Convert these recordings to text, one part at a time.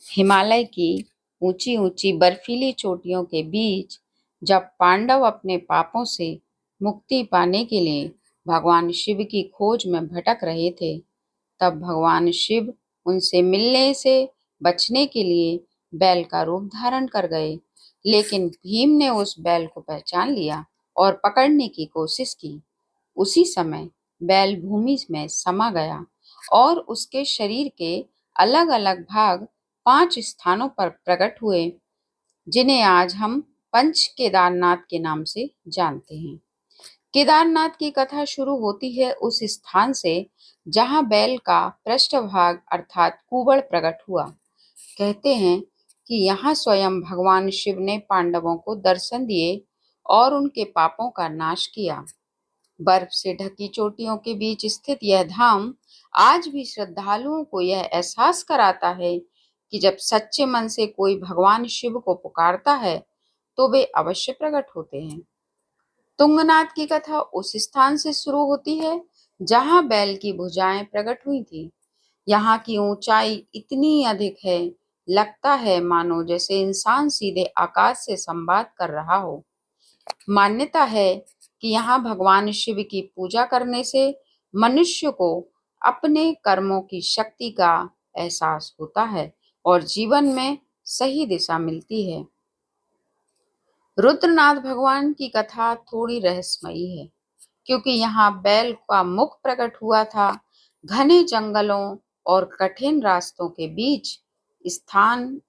हिमालय की ऊंची ऊंची बर्फीली चोटियों के बीच जब पांडव अपने पापों से मुक्ति पाने के लिए भगवान शिव की खोज में भटक रहे थे, तब भगवान शिव उनसे मिलने से बचने के लिए बैल का रूप धारण कर गए। लेकिन भीम ने उस बैल को पहचान लिया और पकड़ने की कोशिश की। उसी समय बैल भूमि में समा गया और उसके शरीर के अलग अलग भाग 5 स्थानों पर प्रकट हुए, जिन्हें आज हम पंच केदारनाथ के नाम से जानते हैं। केदारनाथ की कथा शुरू होती है उस स्थान से जहां बैल का पृष्ठभाग अर्थात कुबड़ प्रकट हुआ। कहते हैं कि यहाँ स्वयं भगवान शिव ने पांडवों को दर्शन दिए और उनके पापों का नाश किया। बर्फ से ढकी चोटियों के बीच स्थित यह धाम आज भी श्रद्धालुओं को यह एहसास कराता है कि जब सच्चे मन से कोई भगवान शिव को पुकारता है तो वे अवश्य प्रकट होते हैं। तुंगनाथ की कथा उस स्थान से शुरू होती है जहां बैल की भुजाएं प्रकट हुई थी। यहाँ की ऊंचाई इतनी अधिक है, लगता है मानो जैसे इंसान सीधे आकाश से संवाद कर रहा हो। मान्यता है कि यहाँ भगवान शिव की पूजा करने से मनुष्य को अपने कर्मों की शक्ति का एहसास होता है और जीवन में सही दिशा मिलती है। रुद्रनाथ भगवान की कथा थोड़ी रहस्यमयी है, क्योंकि यहाँ बैल का मुख प्रकट हुआ था। घने जंगलों और कठिन रास्तों के बीच स्थान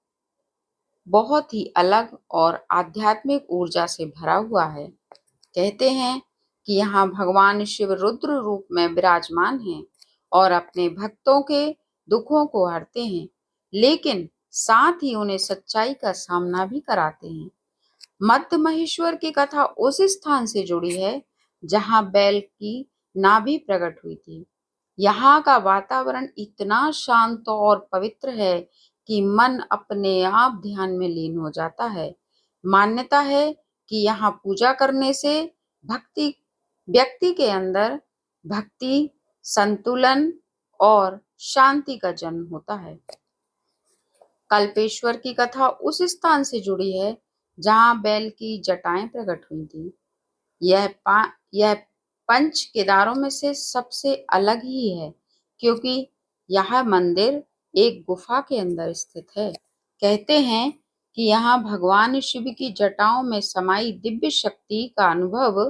बहुत ही अलग और आध्यात्मिक ऊर्जा से भरा हुआ है। कहते हैं कि यहाँ भगवान शिव रुद्र रूप में विराजमान हैं और अपने भक्तों के दुखों को हरते हैं, लेकिन साथ ही उन्हें सच्चाई का सामना भी कराते हैं। मध्य महेश्वर की कथा उस स्थान से जुड़ी है जहाँ बैल की नाभि प्रकट हुई थी। यहाँ का वातावरण इतना शांत और पवित्र है कि मन अपने आप ध्यान में लीन हो जाता है। मान्यता है कि यहाँ पूजा करने से भक्ति व्यक्ति के अंदर भक्ति, संतुलन और शांति का जन्म होता है। कल्पेश्वर की कथा उस स्थान से जुड़ी है जहाँ बैल की जटाएं प्रकट हुई थी। यह पंच केदारों में से सबसे अलग ही है, क्योंकि यह मंदिर एक गुफा के अंदर स्थित है। कहते हैं कि यहाँ भगवान शिव की जटाओं में समाई दिव्य शक्ति का अनुभव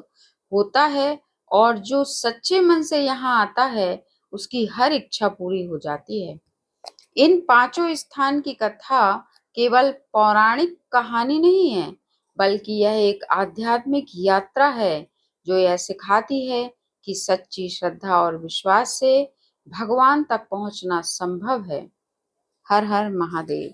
होता है और जो सच्चे मन से यहाँ आता है उसकी हर इच्छा पूरी हो जाती है। इन पांचों स्थान की कथा केवल पौराणिक कहानी नहीं है, बल्कि यह एक आध्यात्मिक यात्रा है जो यह सिखाती है कि सच्ची श्रद्धा और विश्वास से भगवान तक पहुंचना संभव है। हर हर महादेव।